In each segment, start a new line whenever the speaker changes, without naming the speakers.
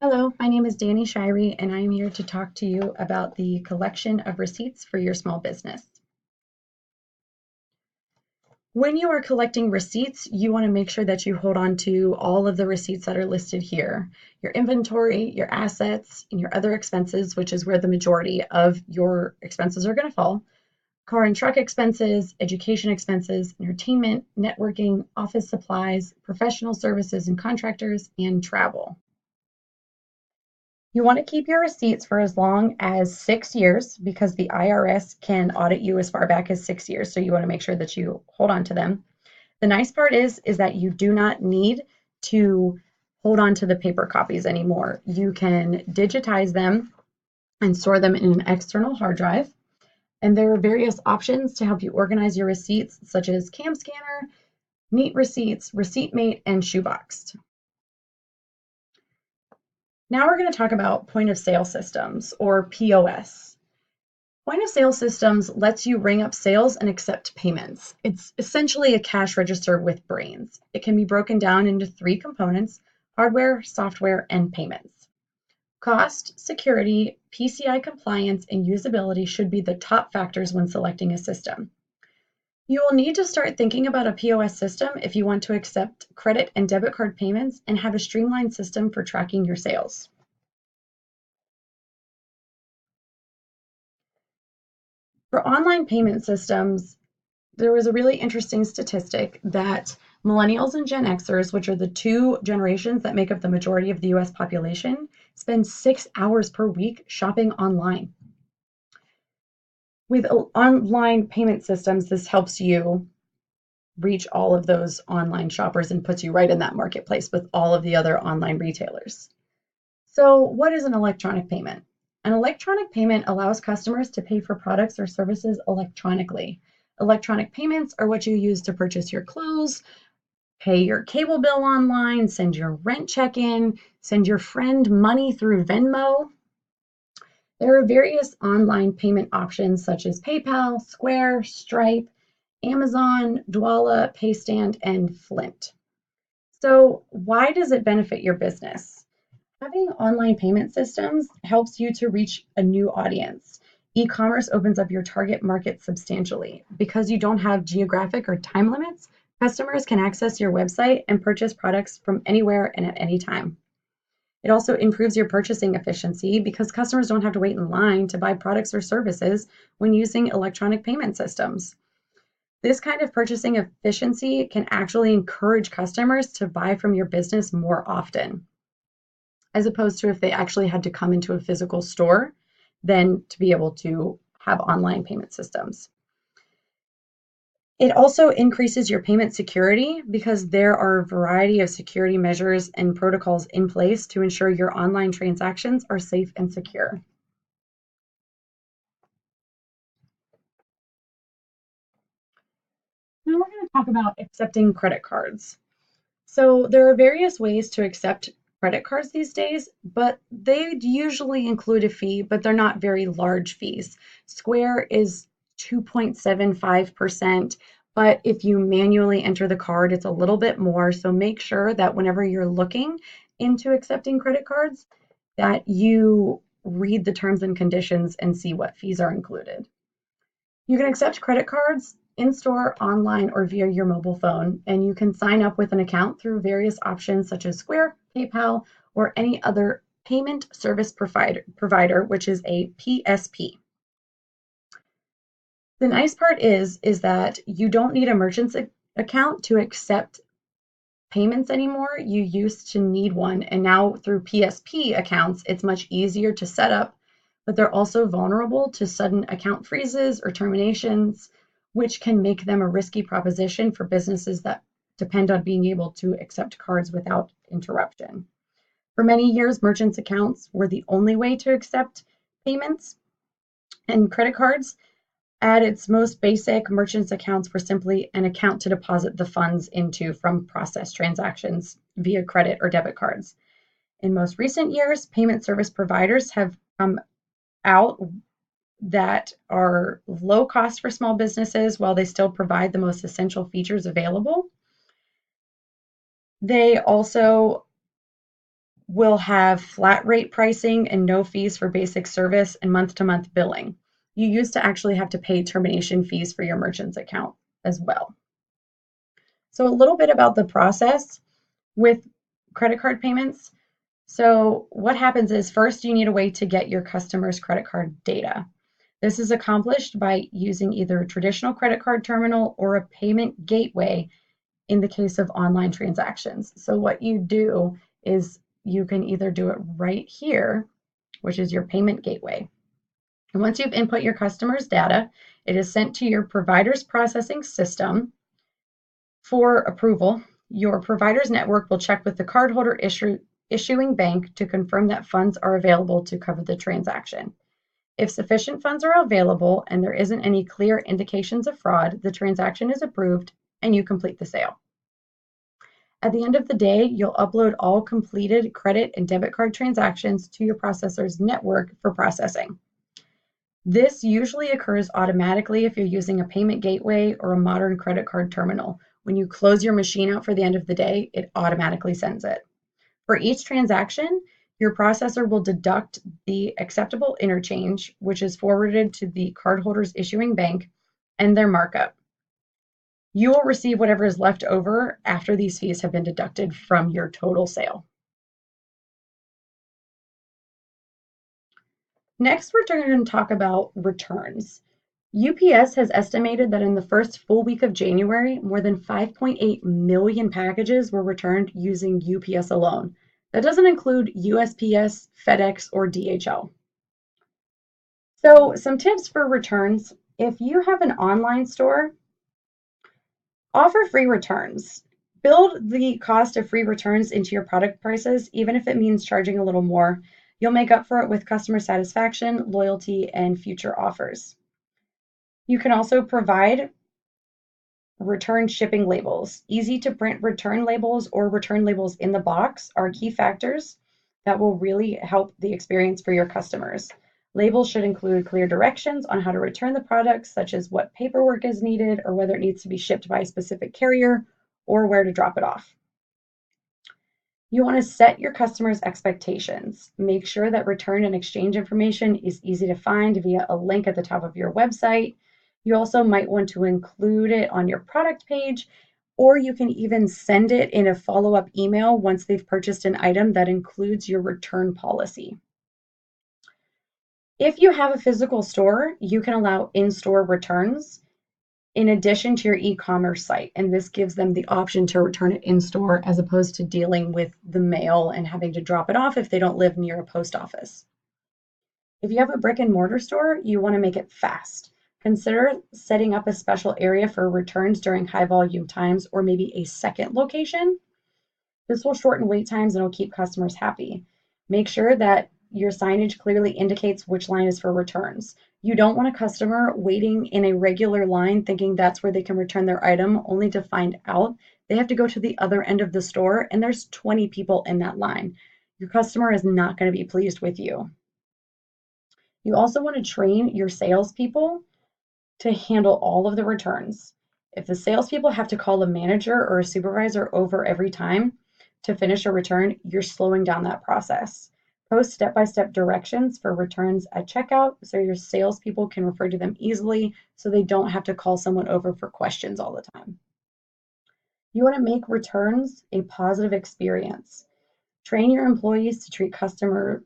Hello, my name is Danny Shirey, and I am here to talk to you about the collection of receipts for your small business. When you are collecting receipts, you want to make sure that you hold on to all of the receipts that are listed here. Your inventory, your assets, and your other expenses, which is where the majority of your expenses are going to fall. Car and truck expenses, education expenses, entertainment, networking, office supplies, professional services and contractors, and travel. You want to keep your receipts for as long as 6 years because the IRS can audit you as far back as 6 years. So you want to make sure that you hold on to them. The nice part is that you do not need to hold on to the paper copies anymore. You can digitize them and store them in an external hard drive. And there are various options to help you organize your receipts, such as Cam Scanner, Neat Receipts, ReceiptMate, and Shoeboxed. Now we're going to talk about point of sale systems, or POS. Point of sale systems lets you ring up sales and accept payments. It's essentially a cash register with brains. It can be broken down into three components: hardware, software, and payments. Cost, security, PCI compliance, and usability should be the top factors when selecting a system. You will need to start thinking about a POS system if you want to accept credit and debit card payments and have a streamlined system for tracking your sales. For online payment systems, there was a really interesting statistic that millennials and Gen Xers, which are the two generations that make up the majority of the US population, spend 6 hours per week shopping online. With online payment systems, this helps you reach all of those online shoppers and puts you right in that marketplace with all of the other online retailers. So, what is an electronic payment? An electronic payment allows customers to pay for products or services electronically. Electronic payments are what you use to purchase your clothes, pay your cable bill online, send your rent check in, send your friend money through Venmo. There are various online payment options such as PayPal, Square, Stripe, Amazon, Dwolla, Paystand, and Flint. So, why does it benefit your business? Having online payment systems helps you to reach a new audience. E-commerce opens up your target market substantially. Because you don't have geographic or time limits, customers can access your website and purchase products from anywhere and at any time. It also improves your purchasing efficiency because customers don't have to wait in line to buy products or services when using electronic payment systems. This kind of purchasing efficiency can actually encourage customers to buy from your business more often, as opposed to if they actually had to come into a physical store, then to be able to have online payment systems. It also increases your payment security because there are a variety of security measures and protocols in place to ensure your online transactions are safe and secure. Now we're going to talk about accepting credit cards. So there are various ways to accept credit cards these days, but they usually include a fee, but they're not very large fees. Square is 2.75%, but if you manually enter the card, it's a little bit more. So make sure that whenever you're looking into accepting credit cards, that you read the terms and conditions and see what fees are included. You can accept credit cards in-store, online, or via your mobile phone, and you can sign up with an account through various options such as Square, PayPal, or any other payment service provider, which is a PSP. The nice part is that you don't need a merchant's account to accept payments anymore. You used to need one, and now through PSP accounts, it's much easier to set up, but they're also vulnerable to sudden account freezes or terminations, which can make them a risky proposition for businesses that depend on being able to accept cards without interruption. For many years, merchants' accounts were the only way to accept payments, and credit cards, at its most basic, merchants' accounts were simply an account to deposit the funds into from processed transactions via credit or debit cards. In most recent years, payment service providers have come out that are low cost for small businesses while they still provide the most essential features available. They also will have flat rate pricing and no fees for basic service and month-to-month billing. You used to actually have to pay termination fees for your merchant's account as well. So a little bit about the process with credit card payments. So what happens is first you need a way to get your customer's credit card data. This is accomplished by using either a traditional credit card terminal or a payment gateway in the case of online transactions. So what you do is you can either do it right here, which is your payment gateway. And once you've input your customer's data, it is sent to your provider's processing system for approval. Your provider's network will check with the cardholder issuing bank to confirm that funds are available to cover the transaction. If sufficient funds are available and there isn't any clear indications of fraud, the transaction is approved and you complete the sale. At the end of the day, you'll upload all completed credit and debit card transactions to your processor's network for processing. This usually occurs automatically if you're using a payment gateway or a modern credit card terminal. When you close your machine out for the end of the day, it automatically sends it. For each transaction, your processor will deduct the acceptable interchange, which is forwarded to the cardholder's issuing bank, and their markup. You will receive whatever is left over after these fees have been deducted from your total sale. Next, we're going to talk about returns. UPS has estimated that in the first full week of January, more than 5.8 million packages were returned using UPS alone. That doesn't include USPS, FedEx, or DHL. So, some tips for returns. If you have an online store, offer free returns. Build the cost of free returns into your product prices, even if it means charging a little more. You'll make up for it with customer satisfaction, loyalty, and future offers. You can also provide return shipping labels. Easy to print return labels or return labels in the box are key factors that will really help the experience for your customers. Labels should include clear directions on how to return the product, such as what paperwork is needed or whether it needs to be shipped by a specific carrier or where to drop it off. You want to set your customers' expectations. Make sure that return and exchange information is easy to find via a link at the top of your website. You also might want to include it on your product page, or you can even send it in a follow-up email once they've purchased an item that includes your return policy. If you have a physical store, you can allow in-store returns in addition to your e-commerce site, and this gives them the option to return it in-store as opposed to dealing with the mail and having to drop it off if they don't live near a post office. If you have a brick and mortar store, you want to make it fast. Consider setting up a special area for returns during high volume times or maybe a second location. This will shorten wait times and will keep customers happy. Make sure that your signage clearly indicates which line is for returns. You don't want a customer waiting in a regular line thinking that's where they can return their item, only to find out they have to go to the other end of the store and there's 20 people in that line. Your customer is not going to be pleased with you. You also want to train your salespeople to handle all of the returns. If the salespeople have to call a manager or a supervisor over every time to finish a return, you're slowing down that process. Post step-by-step directions for returns at checkout so your salespeople can refer to them easily so they don't have to call someone over for questions all the time. You want to make returns a positive experience. Train your employees to treat customers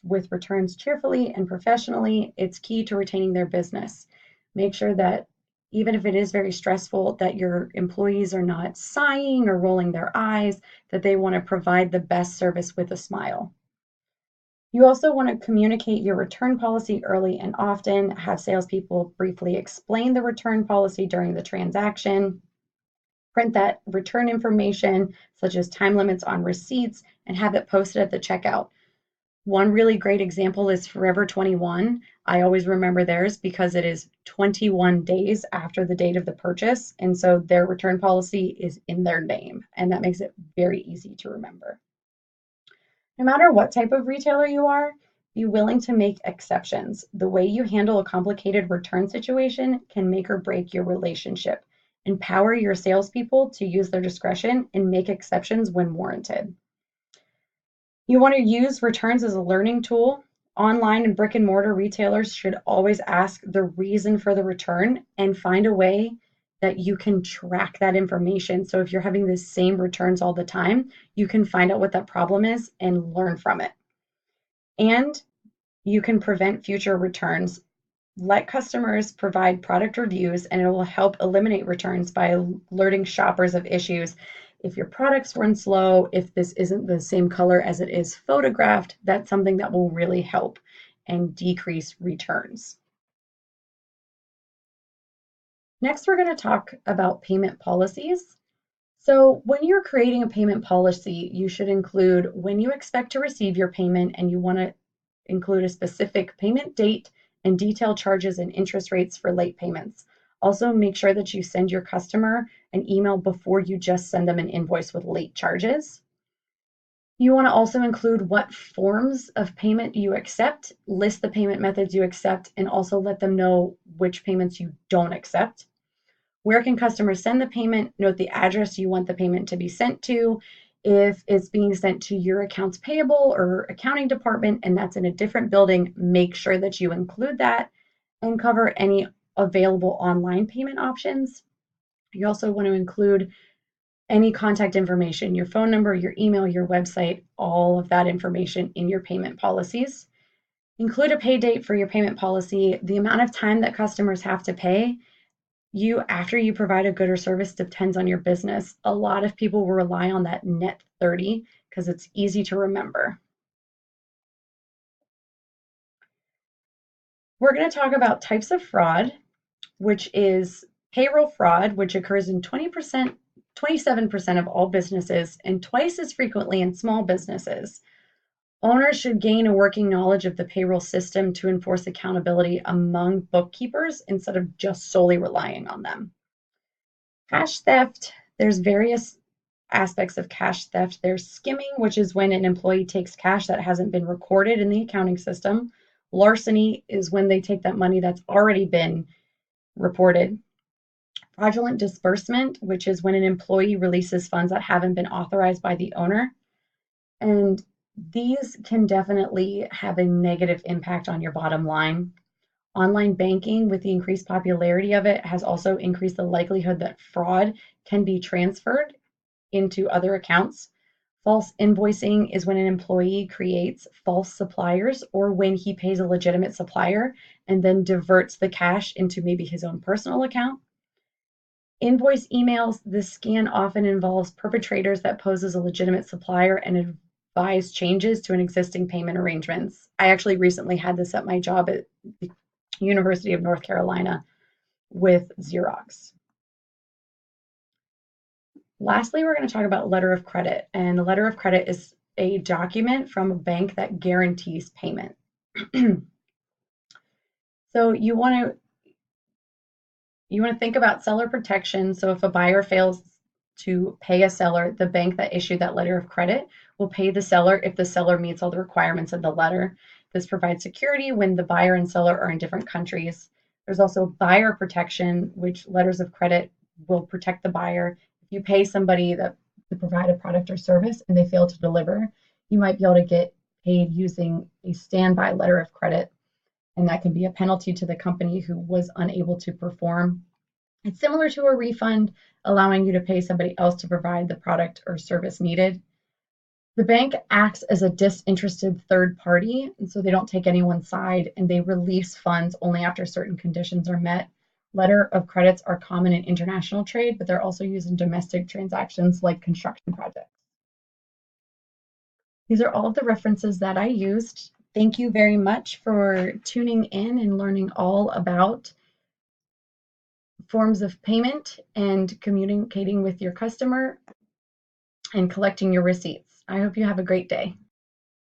with returns cheerfully and professionally. It's key to retaining their business. Make sure that even if it is very stressful, that your employees are not sighing or rolling their eyes, that they want to provide the best service with a smile. You also want to communicate your return policy early and often, have salespeople briefly explain the return policy during the transaction, print that return information, such as time limits on receipts, and have it posted at the checkout. One really great example is Forever 21. I always remember theirs because it is 21 days after the date of the purchase, and so their return policy is in their name, and that makes it very easy to remember. No matter what type of retailer you are, be willing to make exceptions. The way you handle a complicated return situation can make or break your relationship. Empower your salespeople to use their discretion and make exceptions when warranted. You want to use returns as a learning tool. Online and brick and mortar retailers should always ask the reason for the return and find a way that you can track that information. So if you're having the same returns all the time, you can find out what that problem is and learn from it. And you can prevent future returns. Let customers provide product reviews, and it will help eliminate returns by alerting shoppers of issues. If your products run slow, if this isn't the same color as it is photographed, that's something that will really help and decrease returns. Next, we're going to talk about payment policies. So when you're creating a payment policy, you should include when you expect to receive your payment, and you want to include a specific payment date and detailed charges and interest rates for late payments. Also, make sure that you send your customer an email before you just send them an invoice with late charges. You want to also include what forms of payment you accept, list the payment methods you accept, and also let them know which payments you don't accept. Where can customers send the payment? Note the address you want the payment to be sent to. If it's being sent to your accounts payable or accounting department and that's in a different building, make sure that you include that and cover any available online payment options. You also want to include any contact information, your phone number, your email, your website, all of that information in your payment policies. Include a pay date for your payment policy. The amount of time that customers have to pay you after you provide a good or service depends on your business. A lot of people will rely on that net 30 because it's easy to remember. We're going to talk about types of fraud, which is payroll fraud, which occurs in 20%, 27% of all businesses and twice as frequently in small businesses. Owners should gain a working knowledge of the payroll system to enforce accountability among bookkeepers instead of just solely relying on them. Cash theft, there's various aspects of cash theft. There's skimming, which is when an employee takes cash that hasn't been recorded in the accounting system. Larceny is when they take that money that's already been reported. Fraudulent disbursement, which is when an employee releases funds that haven't been authorized by the owner. And these can definitely have a negative impact on your bottom line. Online banking, with the increased popularity of it, has also increased the likelihood that fraud can be transferred into other accounts. False invoicing is when an employee creates false suppliers or when he pays a legitimate supplier and then diverts the cash into maybe his own personal account. Invoice emails, this scam often involves perpetrators that pose as a legitimate supplier and advise changes to an existing payment arrangements. I actually recently had this at my job at the University of North Carolina with Xerox. Lastly, we're going to talk about letter of credit. And a letter of credit is a document from a bank that guarantees payment. So you want to think about seller protection. So if a buyer fails to pay a seller, the bank that issued that letter of credit will pay the seller if the seller meets all the requirements of the letter. This provides security when the buyer and seller are in different countries. There's also buyer protection, which letters of credit will protect the buyer. If you pay somebody to provide a product or service and they fail to deliver, you might be able to get paid using a standby letter of credit, and that can be a penalty to the company who was unable to perform. It's similar to a refund, allowing you to pay somebody else to provide the product or service needed. The bank acts as a disinterested third party, and so they don't take anyone's side, and they release funds only after certain conditions are met. Letter of credits are common in international trade, but they're also used in domestic transactions like construction projects. These are all of the references that I used. Thank you very much for tuning in and learning all about forms of payment and communicating with your customer and collecting your receipts. I hope you have a great day.